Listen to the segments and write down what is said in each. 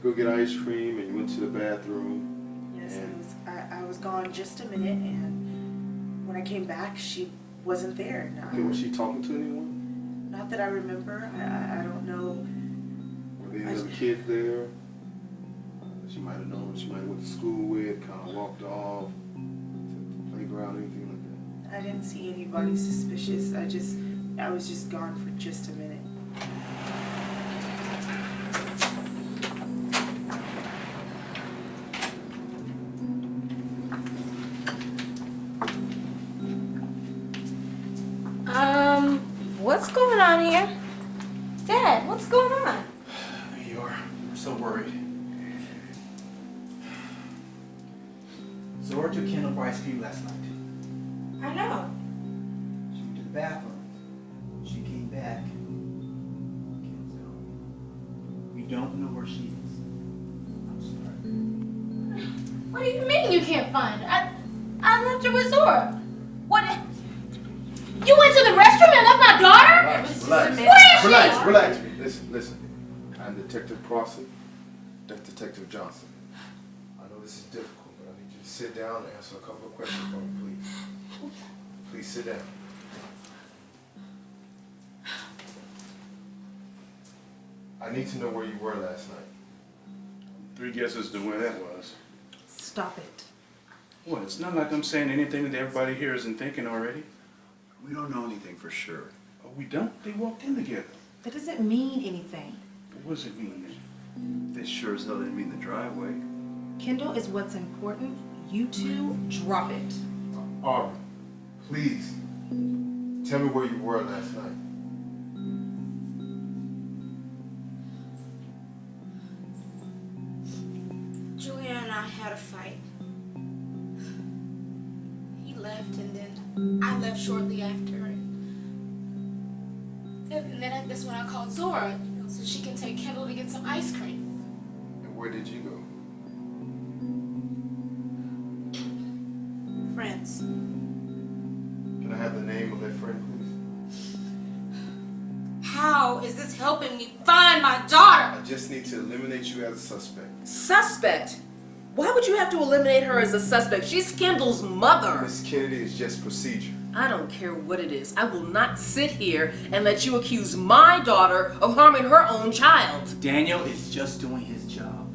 Go get ice cream and you went to the bathroom. Yes, I was gone just a minute, and when I came back, she wasn't there. No. Okay, was she talking to anyone? Not that I remember. I don't know. Were there any other kids there? She might have known. She might have went to school with, kind of walked off to the playground, anything like that. I didn't see anybody suspicious. I was just gone for just a minute. What's going on here? Dad, what's going on? There you are. I'm so worried. Zora took Kendall for ice cream last night. I know. She went to the bathroom. She came back. Kendall's gone. We don't know where she is. I'm sorry. What do you mean you can't find her? I left her with Zora. What? You went to the restroom and left my daughter? Relax. Listen. I'm Detective Crossan. That's Detective Johnson. I know this is difficult, but I need you to sit down and answer a couple of questions for me, please. Please sit down. I need to know where you were last night. 3 guesses to where that was. Stop it. Well, it's not like I'm saying anything that everybody here isn't thinking already. We don't know anything for sure. Oh, we don't? They walked in together. That doesn't mean anything. What does it mean then? They sure as hell didn't mean the driveway. Kendall is what's important. You two, drop it. Aubree, please, tell me where you were last night. Julian and I had a fight. He left and then I left shortly after. And then that's when I called Zora so she can take Kendall to get some ice cream. And where did you go? Friends. Can I have the name of that friend, please? How is this helping me find my daughter? I just need to eliminate you as a suspect. Suspect? Why would you have to eliminate her as a suspect? She's Kendall's mother. Miss Kennedy is just procedure. I don't care what it is. I will not sit here and let you accuse my daughter of harming her own child. Daniel is just doing his job.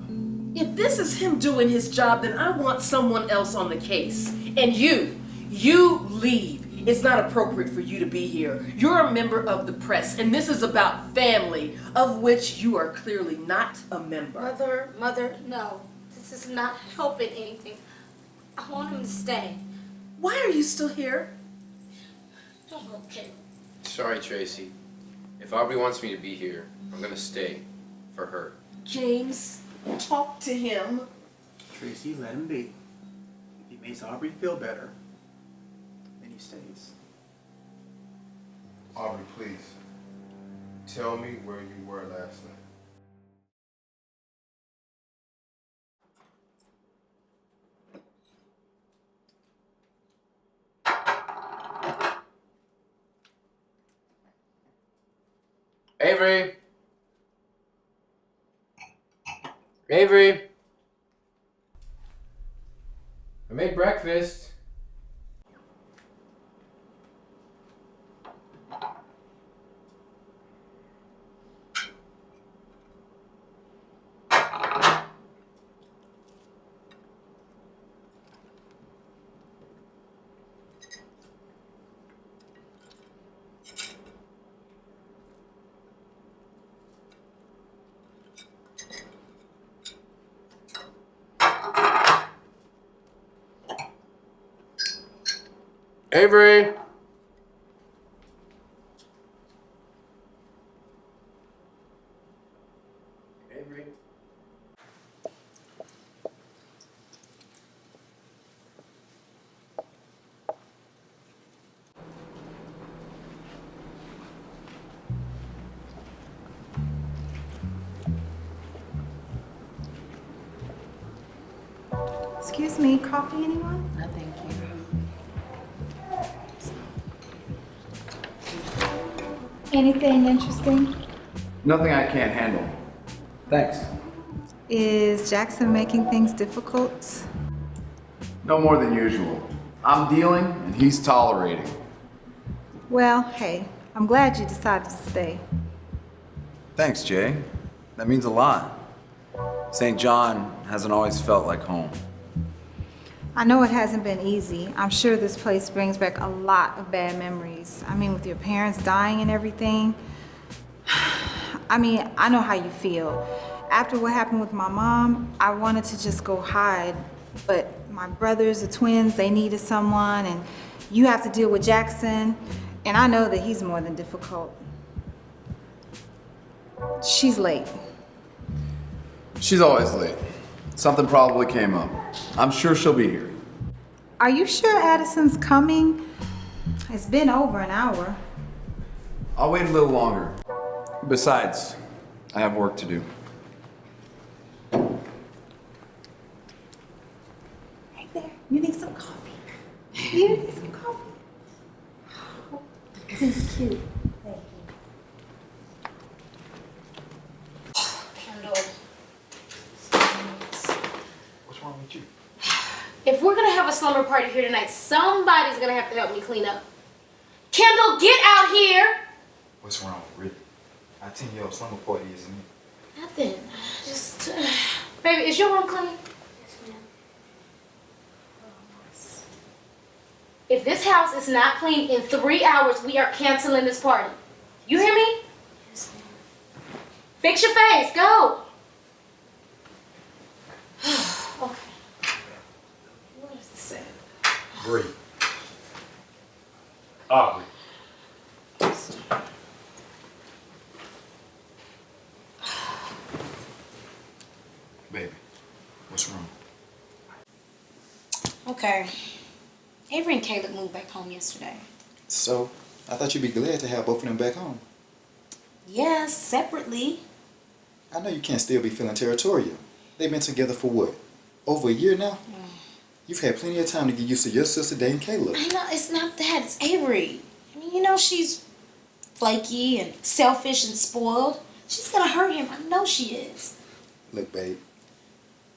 If this is him doing his job, then I want someone else on the case. And you leave. It's not appropriate for you to be here. You're a member of the press, and this is about family, of which you are clearly not a member. Mother, no. This is not helping anything. I want him to stay. Why are you still here? Okay. Sorry, Tracy. If Aubree wants me to be here, I'm gonna stay for her. James, talk to him. Tracy, let him be. If he makes Aubree feel better, then he stays. Aubree, please, tell me where you were last night. Avery! Avery! I made breakfast. Avery! Avery? Excuse me, coffee, anyone? No, thank you. Anything interesting? Nothing I can't handle. Thanks. Is Jackson making things difficult? No more than usual. I'm dealing and he's tolerating. Well, hey, I'm glad you decided to stay. Thanks, Jay. That means a lot. St. John hasn't always felt like home. I know it hasn't been easy. I'm sure this place brings back a lot of bad memories. I mean, with your parents dying and everything. I mean, I know how you feel. After what happened with my mom, I wanted to just go hide. But my brothers, the twins, they needed someone, and you have to deal with Jackson. And I know that he's more than difficult. She's late. She's always late. Something probably came up. I'm sure she'll be here. Are you sure Addison's coming? It's been over an hour. I'll wait a little longer. Besides, I have work to do. Right there. You need some coffee. You need some coffee. Oh, this is cute. Thank you. Kendall, What's wrong with you? if we're gonna have a slumber party here tonight, somebody's gonna have to help me clean up. Kendall, get out here! What's wrong, really? Our 10-year-old slumber party isn't it? Nothing. Just, baby, is your room clean? Yes, ma'am. If this house is not clean in 3 hours, we are canceling this party. You hear me? Yes, ma'am. Fix your face. Go. Okay. What is this say? Bree. Aubree. Baby, what's wrong? Okay. Avery and Caleb moved back home yesterday. So, I thought you'd be glad to have both of them back home. Yes, separately. I know you can't still be feeling territorial. They've been together for what? Over a year now? You've had plenty of time to get used to your sister dating Caleb. I know, it's not that. It's Avery. I mean, you know she's flaky and selfish and spoiled. She's gonna hurt him. I know she is. Look, babe,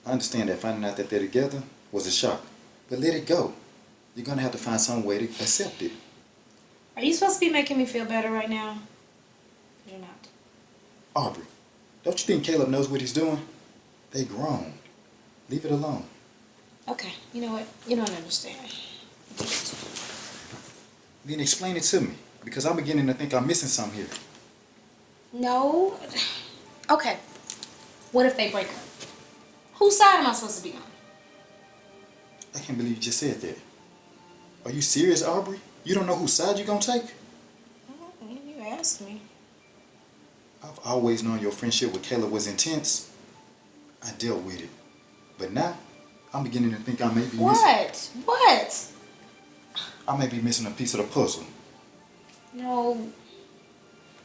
I understand that finding out that they're together was a shock. But let it go. You're gonna have to find some way to accept it. Are you supposed to be making me feel better right now? You're not. Aubree, don't you think Caleb knows what he's doing? They grown. Leave it alone. Okay, you know what? You don't understand. Then explain it to me, because I'm beginning to think I'm missing something here. No. Okay. What if they break up? Whose side am I supposed to be on? I can't believe you just said that. Are you serious, Aubree? You don't know whose side you're gonna take? You asked me. I've always known your friendship with Caleb was intense. I dealt with it. But now, I'm beginning to think I may be missing... What? I may be missing a piece of the puzzle. No.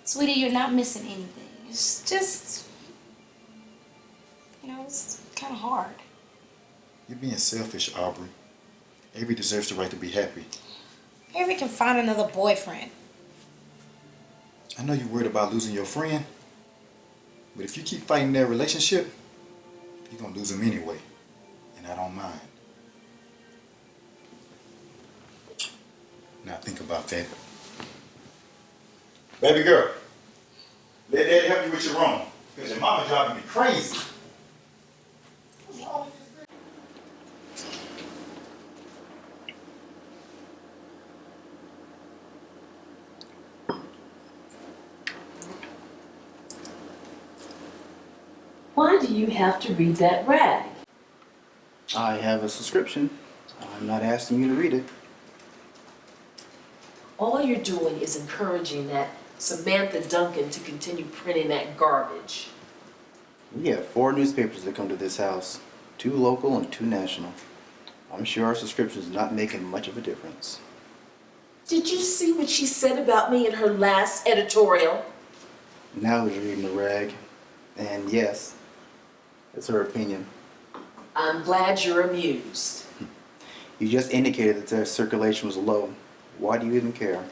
Sweetie, you're not missing anything. It's just... You know, it's kind of hard. You're being selfish, Aubree. Avery deserves the right to be happy. Avery can find another boyfriend. I know you're worried about losing your friend, but if you keep fighting their relationship, you're gonna lose him anyway, and I don't mind. Now think about that. Baby girl, let Daddy help you with your room, because your mama driving me crazy. Why do you have to read that rag? I have a subscription. I'm not asking you to read it. All you're doing is encouraging that Samantha Duncan to continue printing that garbage. We have 4 newspapers that come to this house, 2 local and 2 national. I'm sure our subscription is not making much of a difference. Did you see what she said about me in her last editorial? Now you're reading the rag, and yes, it's her opinion. I'm glad you're amused. You just indicated that their circulation was low. Why do you even care?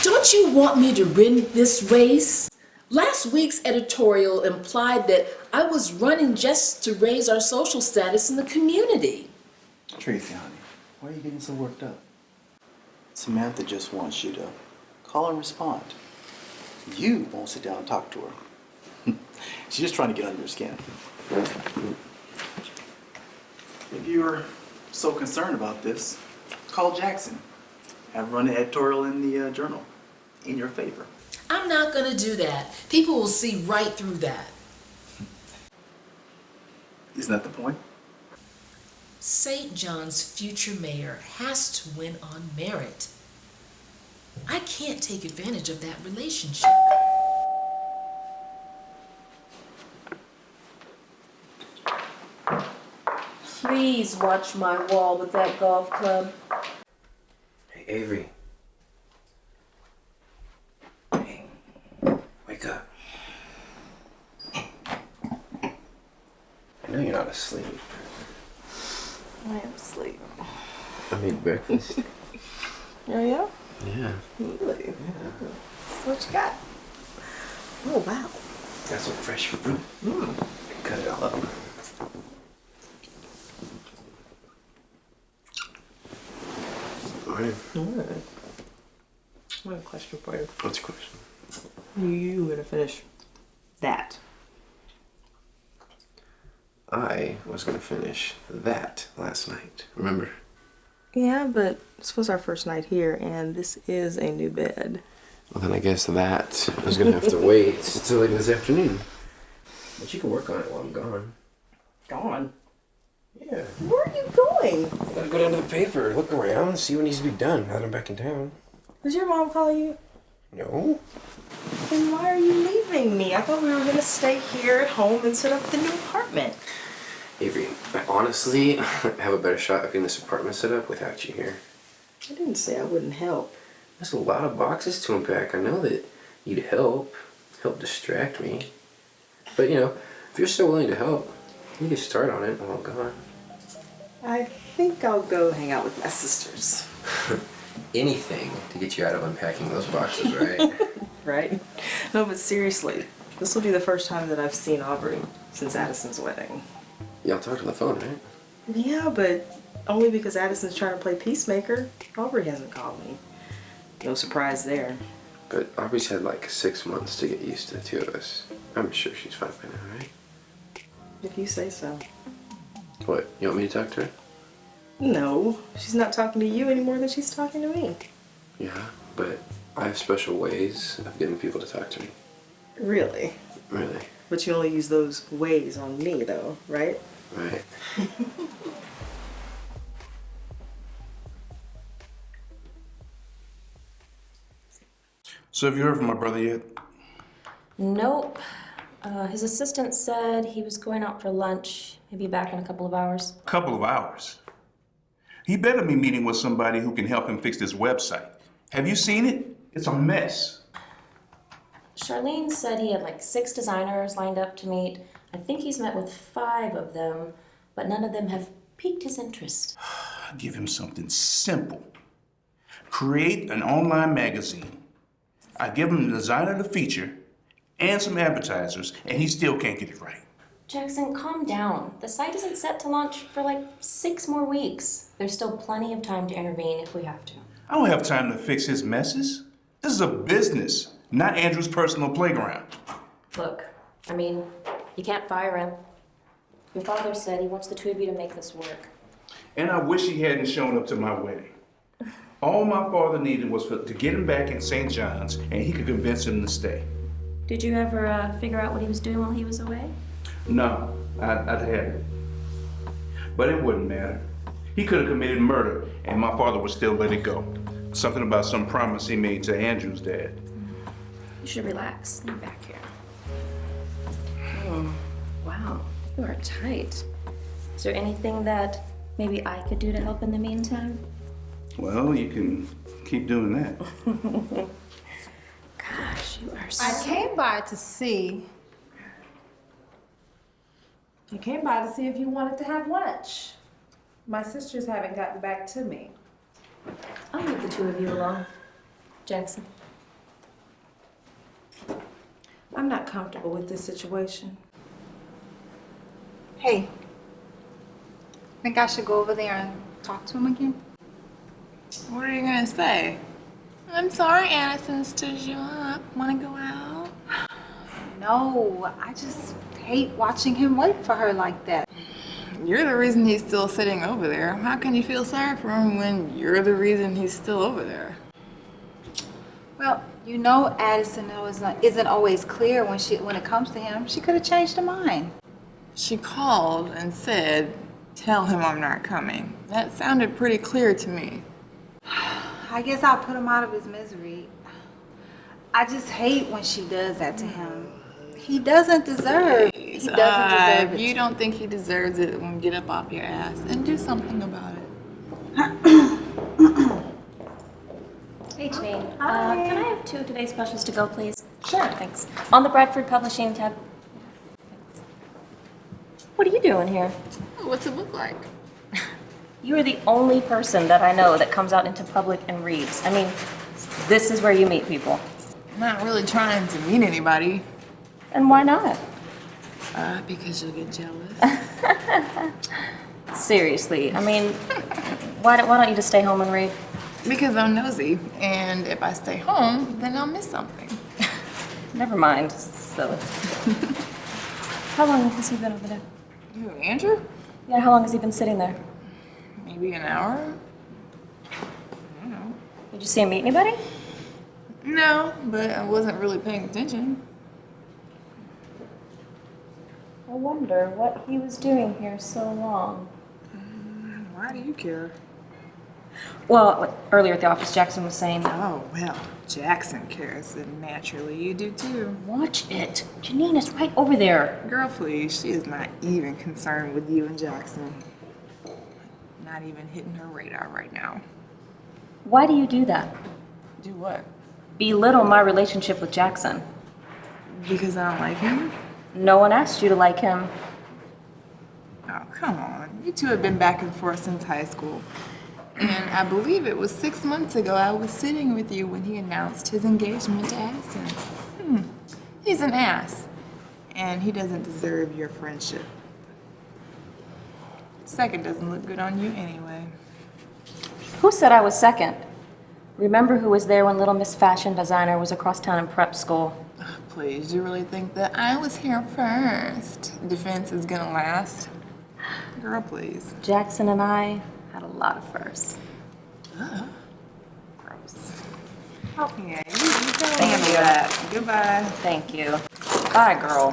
Don't you want me to win this race? Last week's editorial implied that I was running just to raise our social status in the community. Tracy, honey, why are you getting so worked up? Samantha just wants you to call and respond. You won't sit down and talk to her. She's just trying to get under your skin. If you're so concerned about this, call Jackson. Have him run an editorial in the journal in your favor. I'm not gonna do that. People will see right through that. Isn't that the point? St. John's future mayor has to win on merit. I can't take advantage of that relationship. Please watch my wall with that golf club. Hey, Avery. Hey, wake up. I know you're not asleep. I am asleep. I made breakfast. Oh yeah? Yeah. Really? Yeah. What you got? Oh wow. Got some fresh fruit. Cut it all up. Morning. Alright. I have a question for you. What's your question? You were gonna finish that. I was gonna finish that last night. Remember? Yeah, but this was our first night here, and this is a new bed. Well, then I guess that is gonna have to wait till like this afternoon. But you can work on it while I'm gone. Gone? Yeah. Where are you going? I gotta go down to the paper, look around, see what needs to be done now that I'm back in town. Did your mom call you? No. Then why are you leaving me? I thought we were gonna stay here at home and set up the new apartment. Avery, I honestly have a better shot of getting this apartment set up without you here. I didn't say I wouldn't help. There's a lot of boxes to unpack. I know that you'd help distract me. But you know, if you're so willing to help, you can start on it while I'm gone. I think I'll go hang out with my sisters. Anything to get you out of unpacking those boxes, right? Right? No, but seriously, this will be the first time that I've seen Aubree since Addison's wedding. Y'all talked on the phone, right? Yeah, but only because Addison's trying to play peacemaker. Aubree hasn't called me. No surprise there. But Aubree's had like 6 months to get used to the two of us. I'm sure she's fine by now, right? If you say so. What, you want me to talk to her? No, she's not talking to you any more than she's talking to me. Yeah, but I have special ways of getting people to talk to me. Really? Really? But you only use those ways on me, though, right? Right. So have you heard from my brother yet? Nope. His assistant said he was going out for lunch. He'll be back in a couple of hours. Couple of hours. He better be meeting with somebody who can help him fix this website. Have you seen it? It's a mess. Charlene said he had like 6 designers lined up to meet. I think he's met with 5 of them, but none of them have piqued his interest. Give him something simple. Create an online magazine. I give him the designer the feature and some advertisers, and he still can't get it right. Jackson, calm down. The site isn't set to launch for like 6 more weeks. There's still plenty of time to intervene if we have to. I don't have time to fix his messes. This is a business, not Andrew's personal playground. Look, I mean, you can't fire him. Your father said he wants the two of you to make this work. And I wish he hadn't shown up to my wedding. All my father needed was to get him back in St. John's, and he could convince him to stay. Did you ever figure out what he was doing while he was away? No, I'd had it. But it wouldn't matter. He could have committed murder, and my father would still let it go. Something about some promise he made to Andrew's dad. You should relax. Lean back here. Oh, wow. You are tight. Is there anything that maybe I could do to help in the meantime? Well, you can keep doing that. Gosh, you are so... I came by to see. You came by to see if you wanted to have lunch. My sisters haven't gotten back to me. I'll leave the two of you alone. Jackson. I'm not comfortable with this situation. Hey, think I should go over there and talk to him again? What are you gonna say? I'm sorry Addison stood you up. Wanna go out? No, I just hate watching him wait for her like that. You're the reason he's still sitting over there. How can you feel sorry for him when you're the reason he's still over there? Well, you know Addison isn't always clear when it comes to him. She could have changed her mind. She called and said, tell him I'm not coming. That sounded pretty clear to me. I guess I'll put him out of his misery. I just hate when she does that to him. He doesn't deserve it. If you don't think he deserves it, then get up off your ass and do something about it. Hey, Janine. Can I have 2 of today's specials to go, please? Sure. Thanks. On the Bradford Publishing tab. Thanks. What are you doing here? What's it look like? You are the only person that I know that comes out into public and reads. I mean, this is where you meet people. I'm not really trying to meet anybody. And why not? Because you'll get jealous. Seriously, I mean, why don't you just stay home and read? Because I'm nosy, and if I stay home, then I'll miss something. Never mind, silly. How long has he been over there? Who, Andrew? Yeah, how long has he been sitting there? Maybe an hour? I don't know. Did you see him meet anybody? No, but I wasn't really paying attention. I wonder what he was doing here so long. Why do you care? Well, earlier at the office, Jackson was saying... Oh, well, Jackson cares, and naturally you do too. Watch it. Janine is right over there. Girl, please, she is not even concerned with you and Jackson. Not even hitting her radar right now. Why do you do that? Do what? Belittle my relationship with Jackson. Because I don't like him? No one asked you to like him. Oh, come on. You two have been back and forth since high school. And I believe it was 6 months ago I was sitting with you when he announced his engagement to Addison. He's an ass. And he doesn't deserve your friendship. Second doesn't look good on you anyway. Who said I was second? Remember who was there when Little Miss Fashion Designer was across town in prep school? Oh, please, you really think that I was here first? Defense is gonna last? Girl, please. Jackson and I had a lot of firsts. Gross. Yeah, you don't handle that. Goodbye. Thank you. Bye, girl.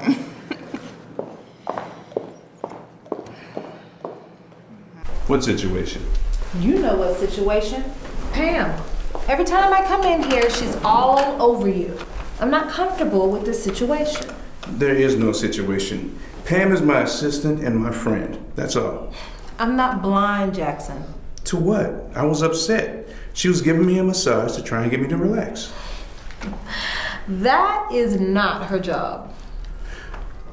What situation? You know what situation. Pam. Every time I come in here, she's all over you. I'm not comfortable with this situation. There is no situation. Pam is my assistant and my friend. That's all. I'm not blind, Jackson. To what? I was upset. She was giving me a massage to try and get me to relax. That is not her job.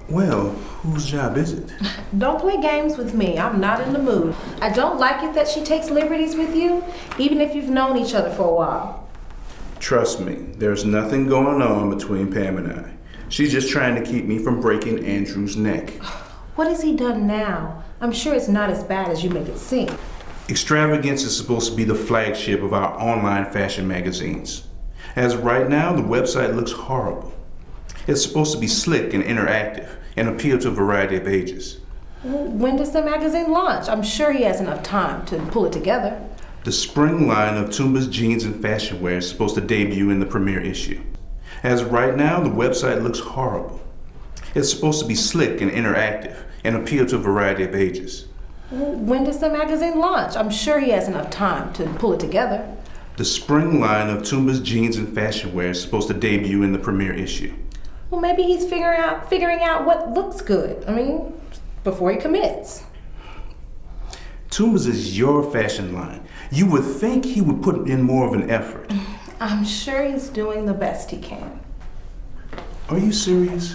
Well, whose job is it? Don't play games with me. I'm not in the mood. I don't like it that she takes liberties with you, even if you've known each other for a while. Trust me, there's nothing going on between Pam and I. She's just trying to keep me from breaking Andrew's neck. What has he done now? I'm sure it's not as bad as you make it seem. Extravagance is supposed to be the flagship of our online fashion magazines. As of right now, the website looks horrible. It's supposed to be slick and interactive and appeal to a variety of ages. When does the magazine launch? I'm sure he has enough time to pull it together. The spring line of Tumba's jeans and fashion wear is supposed to debut in the premiere issue. As of right now, the website looks horrible. It's supposed to be slick and interactive and appeal to a variety of ages. When does the magazine launch? I'm sure he has enough time to pull it together. The spring line of Tumba's jeans and fashion wear is supposed to debut in the premiere issue. Well, maybe he's figuring out what looks good. I mean, before he commits. Tumbas is your fashion line. You would think he would put in more of an effort. I'm sure he's doing the best he can. Are you serious?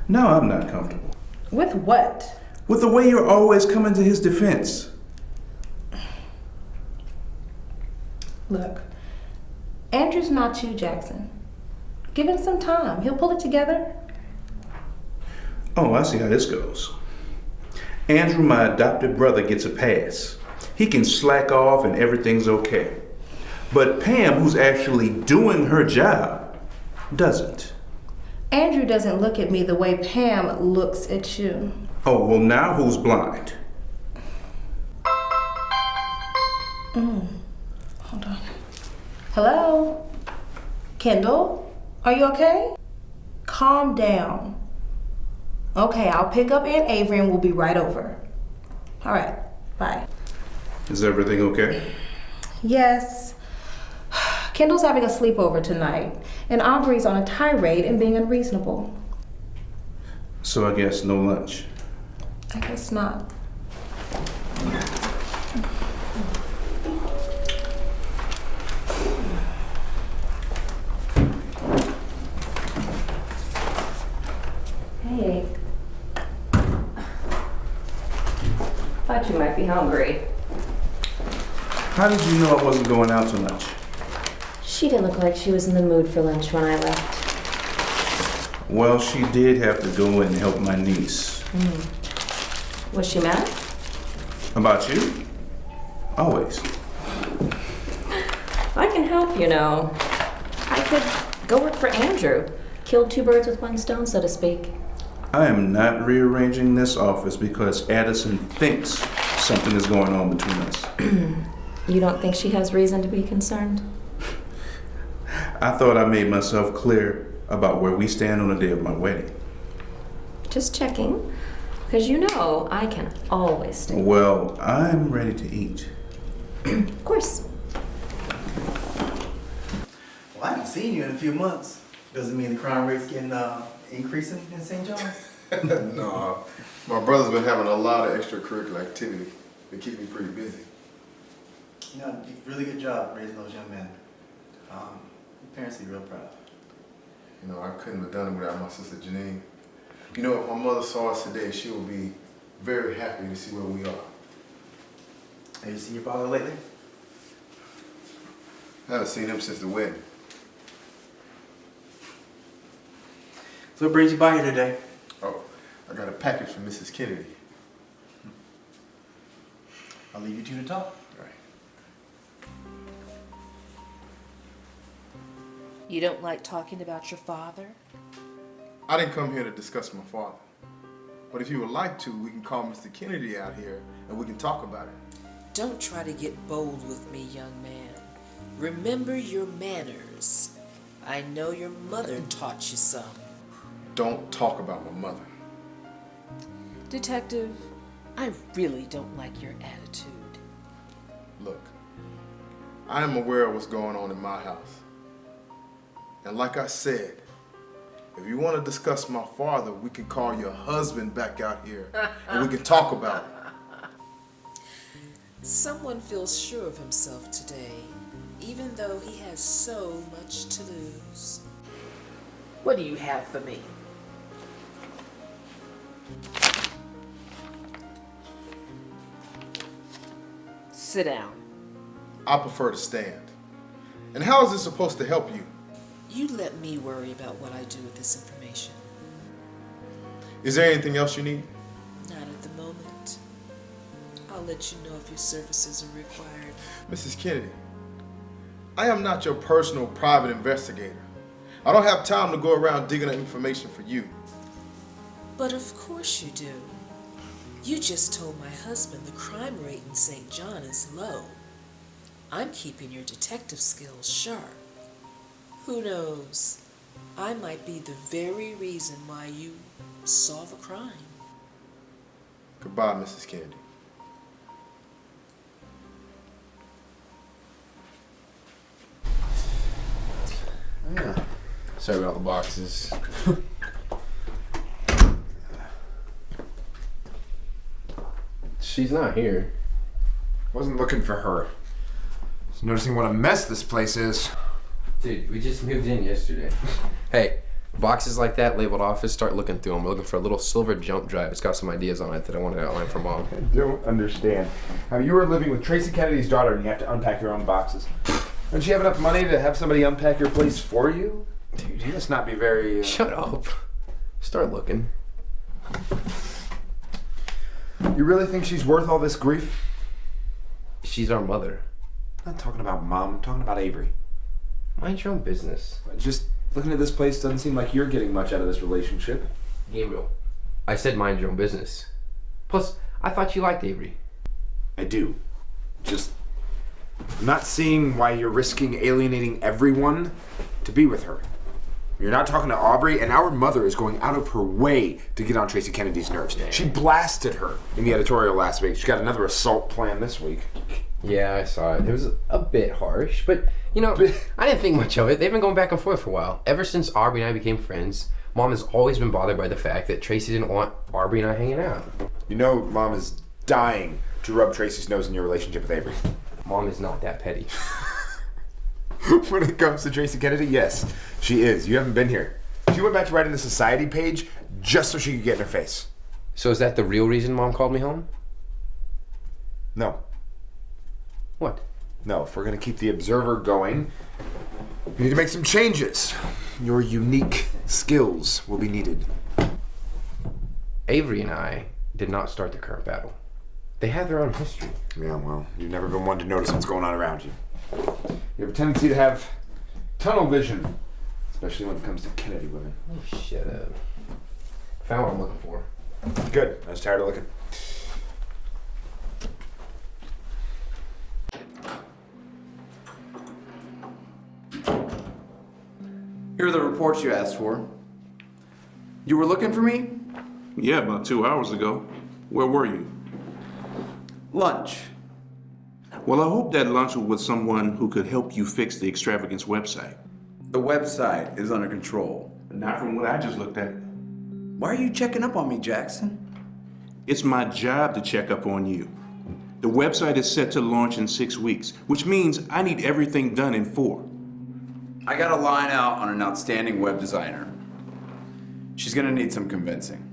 Now I'm not comfortable. With what? With the way you're always coming to his defense. Look, Andrew's not you, Jackson. Give him some time. He'll pull it together. Oh, I see how this goes. Andrew, my adopted brother, gets a pass. He can slack off and everything's okay. But Pam, who's actually doing her job, doesn't. Andrew doesn't look at me the way Pam looks at you. Oh, well, now who's blind? Hold on. Hello? Kendall? Are you okay? Calm down. Okay, I'll pick up Aunt Avery and we'll be right over. All right, bye. Is everything okay? Yes. Kendall's having a sleepover tonight, and Aubree's on a tirade and being unreasonable. So I guess no lunch. I guess not. Hey. Thought you might be hungry. How did you know I wasn't going out to lunch? She didn't look like she was in the mood for lunch when I left. Well, she did have to go and help my niece. Was she mad? About you? Always. I can help, you know. I could go work for Andrew. Killed two birds with one stone, so to speak. I am not rearranging this office because Addison thinks something is going on between us. You don't think she has reason to be concerned? I thought I made myself clear about where we stand on the day of my wedding. Just checking, because you know I can always stay. Well, I'm ready to eat. Of course. Well, I haven't seen you in a few months. Doesn't mean the crime rate's getting increasing in St. John's? No, my brother's been having a lot of extracurricular activity. They keep me pretty busy. You know, you did a really good job raising those young men. Your parents will be real proud. You know, I couldn't have done it without my sister Janine. You know, if my mother saw us today, she would be very happy to see where we are. Have you seen your father lately? I haven't seen him since the wedding. So what brings you by here today? Oh, I got a package from Mrs. Kennedy. I'll leave you two to talk. You don't like talking about your father? I didn't come here to discuss my father. But if you would like to, we can call Mr. Kennedy out here and we can talk about it. Don't try to get bold with me, young man. Remember your manners. I know your mother taught you some. Don't talk about my mother. Detective, I really don't like your attitude. Look, I am aware of what's going on in my house. And like I said, if you want to discuss my father, we can call your husband back out here and we can talk about it. Someone feels sure of himself today, even though he has so much to lose. What do you have for me? Sit down. I prefer to stand. And how is this supposed to help you? You let me worry about what I do with this information. Is there anything else you need? Not at the moment. I'll let you know if your services are required. Mrs. Kennedy, I am not your personal private investigator. I don't have time to go around digging up information for you. But of course you do. You just told my husband the crime rate in St. John is low. I'm keeping your detective skills sharp. Who knows? I might be the very reason why you solve a crime. Goodbye, Mrs. Kennedy. Yeah. Sorry about all the boxes. She's not here. Wasn't looking for her. Just noticing what a mess this place is. Dude, we just moved in yesterday. Hey, boxes like that labeled office, start looking through them. We're looking for a little silver jump drive. It's got some ideas on it that I want to outline for Mom. I don't understand. How you were living with Tracy Kennedy's daughter and you have to unpack your own boxes. Don't you have enough money to have somebody unpack your place for you? Dude, you must not be very... Shut up. Start looking. You really think she's worth all this grief? She's our mother. I'm not talking about Mom, I'm talking about Avery. Mind your own business. Just looking at this place doesn't seem like you're getting much out of this relationship. Gabriel, I said mind your own business. Plus, I thought you liked Avery. I do. Just... I'm not seeing why you're risking alienating everyone to be with her. You're not talking to Aubree, and our mother is going out of her way to get on Tracy Kennedy's nerves. She blasted her in the editorial last week. She got another assault plan this week. Yeah, I saw it. It was a bit harsh, but, you know, I didn't think much of it. They've been going back and forth for a while. Ever since Aubree and I became friends, Mom has always been bothered by the fact that Tracy didn't want Aubree and I hanging out. You know Mom is dying to rub Tracy's nose in your relationship with Avery. Mom is not that petty. When it comes to Tracy Kennedy, yes, she is. You haven't been here. She went back to writing the society page just so she could get in her face. So is that the real reason Mom called me home? No. What? No, if we're going to keep the Observer going, we need to make some changes. Your unique skills will be needed. Avery and I did not start the current battle. They have their own history. Yeah, well, you've never been one to notice what's going on around you. You have a tendency to have tunnel vision, especially when it comes to Kennedy women. Oh, shut up. Found what I'm looking for. Good. I was tired of looking. Here are the reports you asked for. You were looking for me? Yeah, about 2 hours ago. Where were you? Lunch. Well, I hope that lunch was with someone who could help you fix the extravagance website. The website is under control. Not from what I just looked at. Why are you checking up on me, Jackson? It's my job to check up on you. The website is set to launch in 6 weeks, which means I need everything done in 4. I got a line out on an outstanding web designer. She's gonna need some convincing.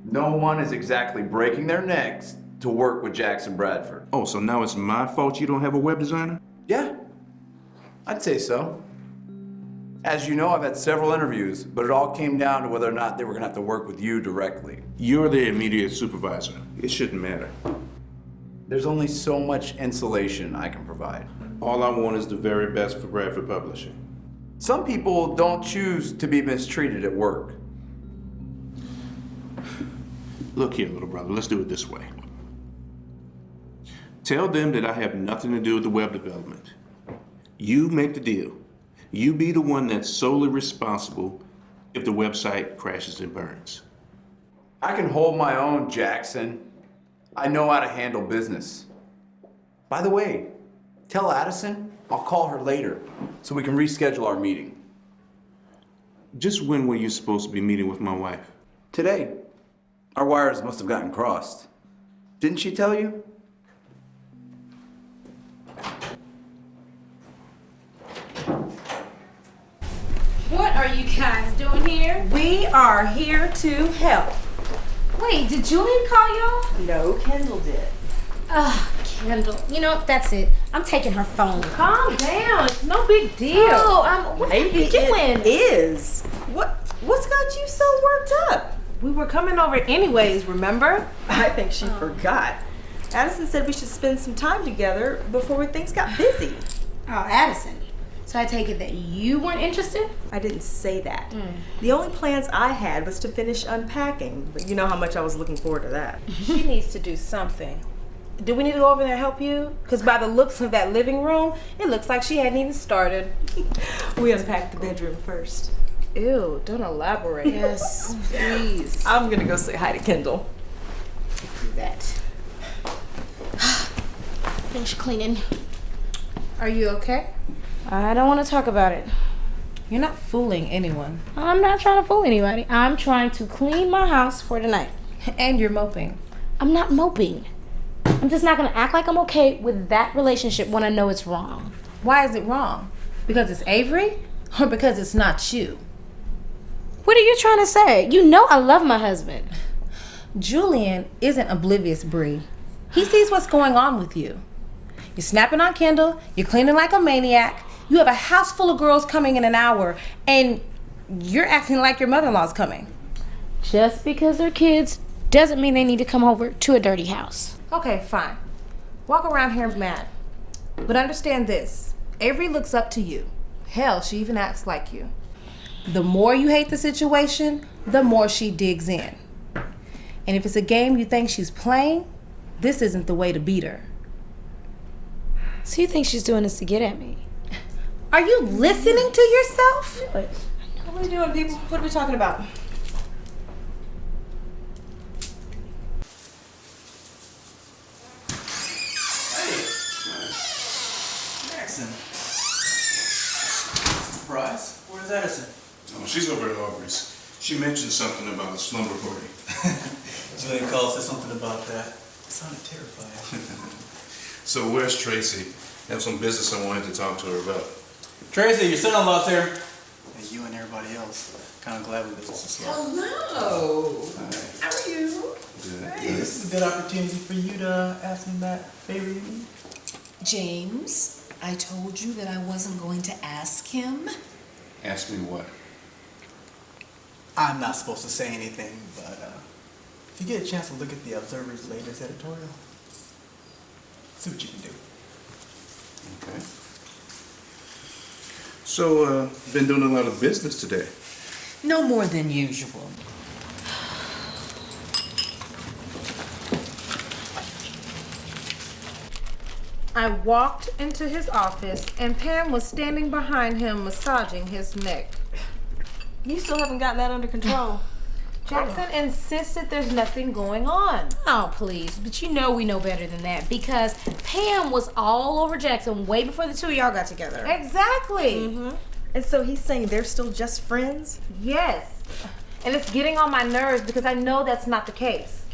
No one is exactly breaking their necks to work with Jackson Bradford. Oh, so now it's my fault you don't have a web designer? Yeah, I'd say so. As you know, I've had several interviews, but it all came down to whether or not they were gonna have to work with you directly. You're the immediate supervisor. It shouldn't matter. There's only so much insulation I can provide. All I want is the very best for Bradford Publishing. Some people don't choose to be mistreated at work. Look here, little brother, let's do it this way. Tell them that I have nothing to do with the web development. You make the deal. You be the one that's solely responsible if the website crashes and burns. I can hold my own, Jackson. I know how to handle business. By the way, tell Addison I'll call her later so we can reschedule our meeting. Just when were you supposed to be meeting with my wife? Today. Our wires must have gotten crossed. Didn't she tell you? What are you guys doing here? We are here to help. Wait, did Julian call y'all? No, Kendall did. Ugh, Kendall. You know, that's it. I'm taking her phone. Calm down. It's no big deal. Oh, what are you doing? It is. What's got you so worked up? We were coming over anyways, remember? I think she forgot. Addison said we should spend some time together before things got busy. Oh, Addison. So I take it that you weren't interested? I didn't say that. The only plans I had was to finish unpacking, but you know how much I was looking forward to that. She needs to do something. Do we need to go over there and help you? Because by the looks of that living room, it looks like she hadn't even started. We unpacked the bedroom first. Ew, don't elaborate. Yes, please. I'm gonna go say hi to Kendall. Do that. Finish cleaning. Are you okay? I don't want to talk about it. You're not fooling anyone. I'm not trying to fool anybody. I'm trying to clean my house for tonight. And you're moping. I'm not moping. I'm just not gonna act like I'm okay with that relationship when I know it's wrong. Why is it wrong? Because it's Avery? Or because it's not you? What are you trying to say? You know I love my husband. Julian isn't oblivious, Bree. He sees what's going on with you. You're snapping on Kendall, you're cleaning like a maniac, you have a house full of girls coming in an hour, and you're acting like your mother-in-law's coming. Just because they're kids doesn't mean they need to come over to a dirty house. Okay, fine. Walk around here mad. But understand this. Avery looks up to you. Hell, she even acts like you. The more you hate the situation, the more she digs in. And if it's a game you think she's playing, this isn't the way to beat her. So you think she's doing this to get at me? Are you listening to yourself? What are we doing, people? What are we talking about? Addison. Surprise. Where's Addison? Oh, she's over at Aubree's. She mentioned something about a slumber party. Julian called, said something about that. It sounded terrifying. So where's Tracy? I have some business I wanted to talk to her about. Tracy, your son-in-law's here. And you and everybody else. Kind of glad we business is slow. Hello. Hi. How are you? Good. Hey, this is a good opportunity for you to ask him that favor you need. James, I told you that I wasn't going to ask him. Ask me what? I'm not supposed to say anything, but if you get a chance to look at the Observer's latest editorial, see what you can do. Okay. So, been doing a lot of business today. No more than usual. I walked into his office and Pam was standing behind him massaging his neck. You still haven't gotten that under control. Jackson insisted there's nothing going on. Oh, please. But you know we know better than that because Pam was all over Jackson way before the two of y'all got together. Exactly. And so he's saying they're still just friends? Yes. And it's getting on my nerves because I know that's not the case.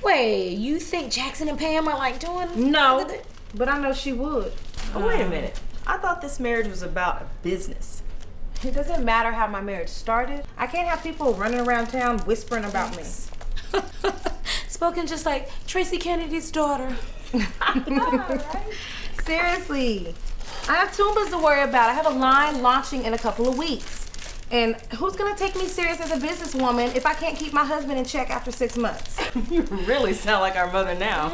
Wait, you think Jackson and Pam are like doing? No, but I know she would. Oh, wait a minute. I thought this marriage was about a business. It doesn't matter how my marriage started. I can't have people running around town whispering about me. Spoken just like Tracy Kennedy's daughter. Seriously. I have Toombas to worry about. I have a line launching in a couple of weeks. And who's gonna take me serious as a businesswoman if I can't keep my husband in check after 6 months? You really sound like our mother now.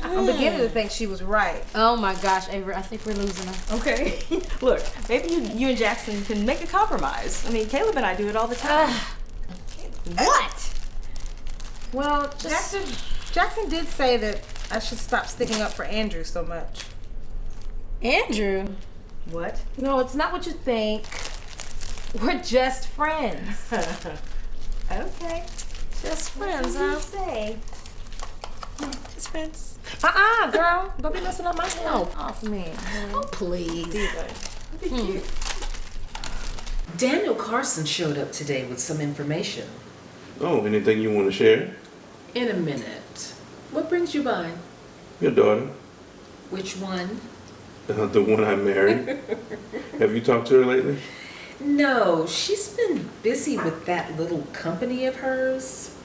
I'm beginning to think she was right. Oh my gosh, Avery, I think we're losing her. Okay. Look, maybe you and Jackson can make a compromise. I mean, Caleb and I do it all the time. What? Well, Jackson did say that I should stop sticking up for Andrew so much. Andrew? What? No, it's not what you think. We're just friends. Okay. Just friends, huh? Say. Just friends. Girl. Don't be messing up my help off me. Oh, please. Be cute. Daniel Carson showed up today with some information. Oh, anything you want to share? In a minute. What brings you by? Your daughter. Which one? The one I married. Have you talked to her lately? No, she's been busy with that little company of hers.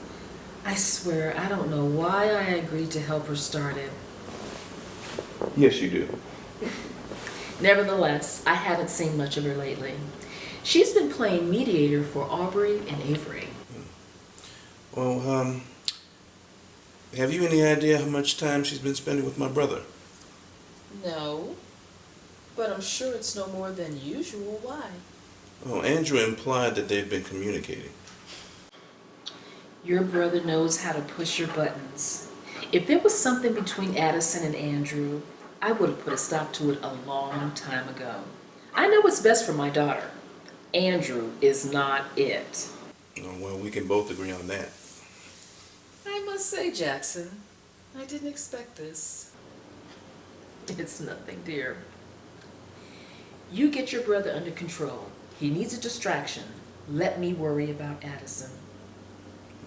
I swear, I don't know why I agreed to help her start it. Yes, you do. Nevertheless, I haven't seen much of her lately. She's been playing mediator for Aubree and Avery. Well, have you any idea how much time she's been spending with my brother? No, but I'm sure it's no more than usual. Why? Oh, Andrew implied that they've been communicating. Your brother knows how to push your buttons. If there was something between Addison and Andrew, I would have put a stop to it a long time ago. I know what's best for my daughter. Andrew is not it. Oh, well, we can both agree on that. I must say, Jackson, I didn't expect this. It's nothing, dear. You get your brother under control. He needs a distraction. Let me worry about Addison.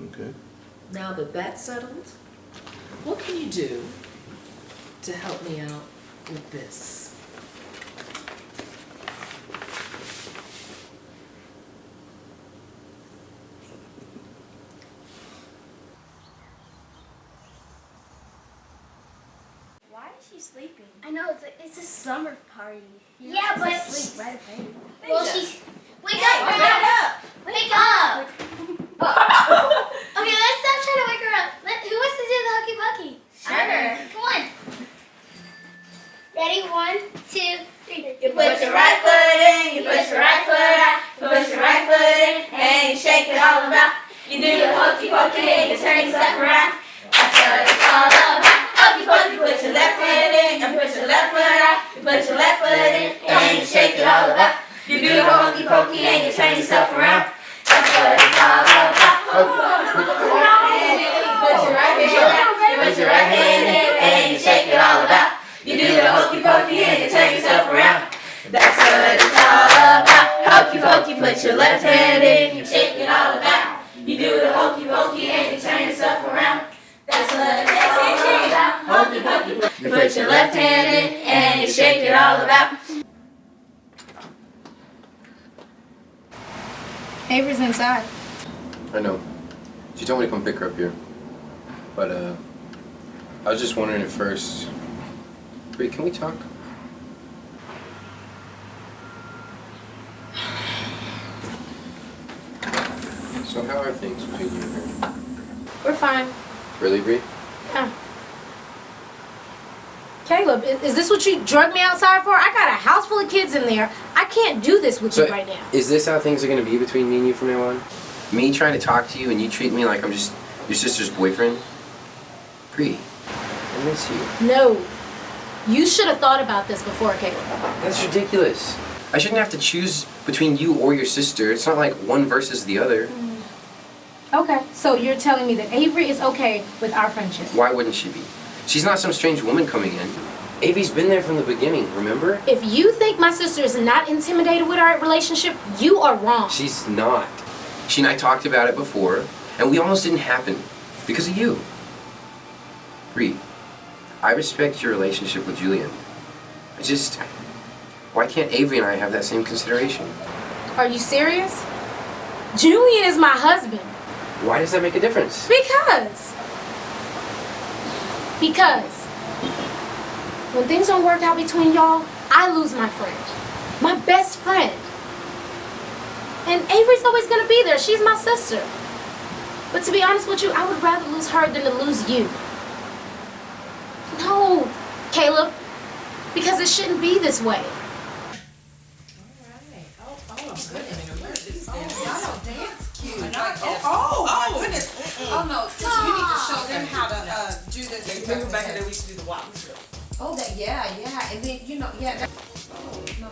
Okay. Now that that's settled, what can you do to help me out with this. Why is she sleeping? I know, it's a slumber party. You're Yeah, supposed but to sleep right away. Well, she's. Wake up, girl! Wake up! Okay, let's stop trying to wake her up. Who wants to do the hokey pokey? Sure. Come on. Ready? 1, 2, 3. You put your right foot in, you put your right foot out, you put your right foot in, and you shake it all about. You do the hokey pokey and you turn yourself around. That's what it's all about. Hokey pokey, put your left hand in, you put your left foot out, you put your left foot in, and you shake it all about. You do the hokey pokey and you turn yourself around. That's what it's all about. Put your right hand in, you put your right hand in, and you shake it all about. You do the hokey pokey and you turn yourself around. That's what it's all about. Hokey pokey, put your left hand in, you shake it all about. You do the hokey pokey and you turn yourself around. That's what it's all about. Hokey pokey, you put your left hand in and you shake it all about. Avery's inside. I know. She told me to come pick her up here. But, I was just wondering at first. Wait, can we talk? So how are things between you and her? We're fine. Really, Bree? Yeah. Caleb, is this what you drugged me outside for? I got a house full of kids in there. I can't do this with you right now. Is this how things are gonna be between me and you from now on? Me trying to talk to you and you treat me like I'm just your sister's boyfriend? Bree, I miss you. No. You should have thought about this before, Caleb. That's ridiculous. I shouldn't have to choose between you or your sister. It's not like one versus the other. Okay, so you're telling me that Avery is okay with our friendship? Why wouldn't she be? She's not some strange woman coming in. Avery's been there from the beginning, remember? If you think my sister is not intimidated with our relationship, you are wrong. She's not. She and I talked about it before, and we almost didn't happen because of you. Bree, I respect your relationship with Julian. Why can't Avery and I have that same consideration? Are you serious? Julian is my husband. Why does that make a difference? Because when things don't work out between y'all, I lose my friend. My best friend. And Avery's always gonna be there. She's my sister. But to be honest with you, I would rather lose her than to lose you. No, Caleb. Because it shouldn't be this way. Oh my goodness. Oh no, you need to show them how to do this. Remember back then we used to do the walking drill. Oh, that, yeah. And then, you know, yeah. That, no.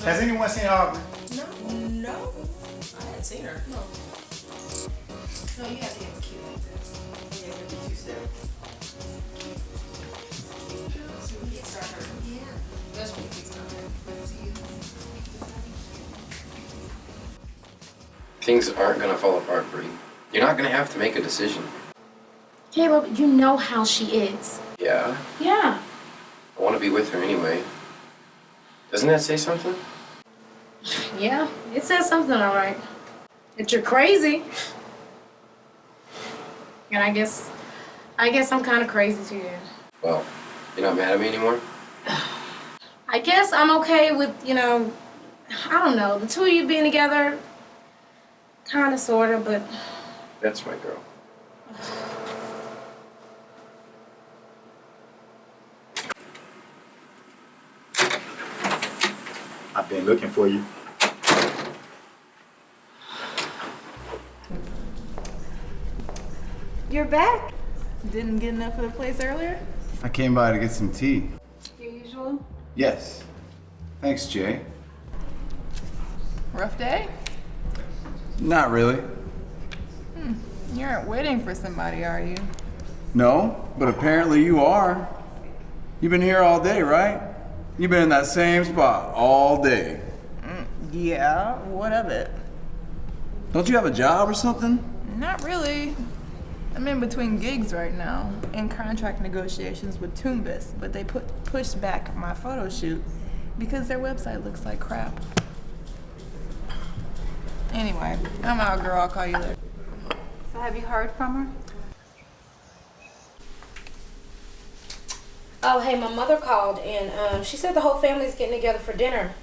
Has anyone seen Aubree? No. I hadn't seen her. No, you have to get cute like this. Yeah, what did you say? So we get started. Yeah. That's when we get started. Things aren't gonna fall apart, Bree. You're not gonna have to make a decision. Caleb, you know how she is. Yeah? Yeah. I want to be with her anyway. Doesn't that say something? Yeah, it says something all right. That you're crazy. And I guess I'm kind of crazy too. Well, you're not mad at me anymore? I guess I'm okay with, I don't know, the two of you being together. Kind of, sort of, but... That's my girl. I've been looking for you. You're back. Didn't get enough of the place earlier? I came by to get some tea. Your usual? Yes. Thanks, Jay. Rough day? Not really. You aren't waiting for somebody, are you? No, but apparently you are. You've been here all day, right? You've been in that same spot all day. Yeah, what of it? Don't you have a job or something? Not really. I'm in between gigs right now, in contract negotiations with Tumultuous, but they pushed back my photo shoot because their website looks like crap. Anyway, I'm out, girl. I'll call you later. So have you heard from her? Oh, hey, my mother called and she said the whole family's getting together for dinner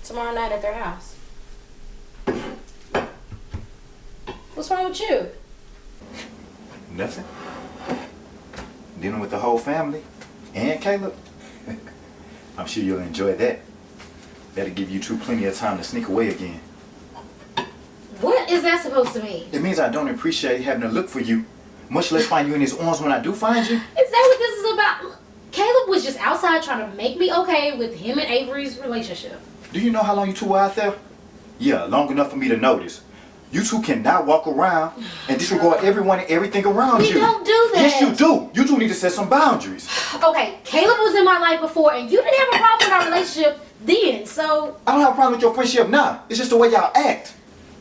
tomorrow night at their house. What's wrong with you? Nothing. Dealing with the whole family and Caleb. I'm sure you'll enjoy that. That'll give you two plenty of time to sneak away again. What is that supposed to mean? It means I don't appreciate having to look for you, much less find you in his arms when I do find you. Is that what this is about? Caleb was just outside trying to make me okay with him and Avery's relationship. Do you know how long you two were out there? Yeah, long enough for me to notice. You two cannot walk around and disregard everyone and everything around you. We don't do that. Yes, you do. You two need to set some boundaries. Okay, Caleb was in my life before and you didn't have a problem with our relationship then, so... I don't have a problem with your friendship now. It's just the way y'all act.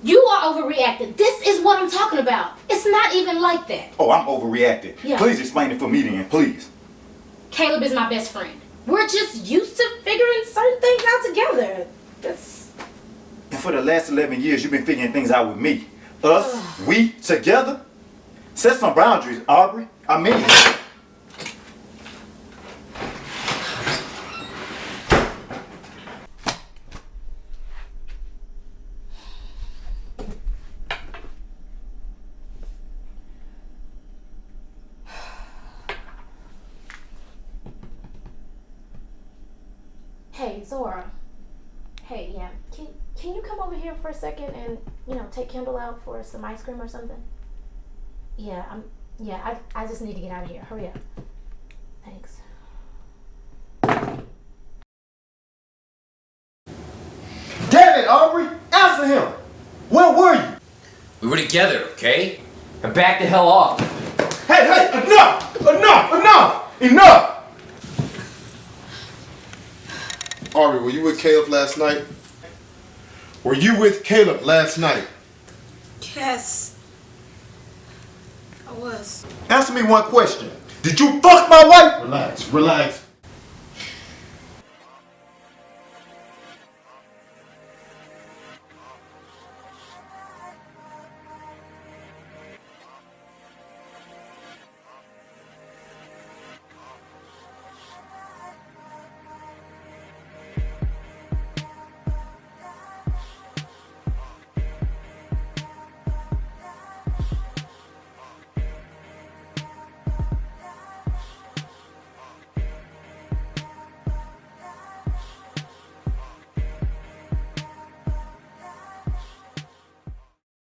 You are overreacting. This is what I'm talking about. It's not even like that. Oh, I'm overreacting. Yeah. Please explain it for me then, please. Caleb is my best friend. We're just used to figuring certain things out together. And for the last 11 years, you've been figuring things out with me. Us, we, together. Set some boundaries, Aubree. I mean it. Hey, Zora. Hey, yeah. Can you come over here for a second and, take Kendall out for some ice cream or something? Yeah, I just need to get out of here. Hurry up. Thanks. Damn it, Aubree! Answer him! Where were you? We were together, okay? And back the hell off. Hey, enough! Enough! Aubree, were you with Caleb last night? Were you with Caleb last night? Yes. I was. Answer me one question. Did you fuck my wife? Relax.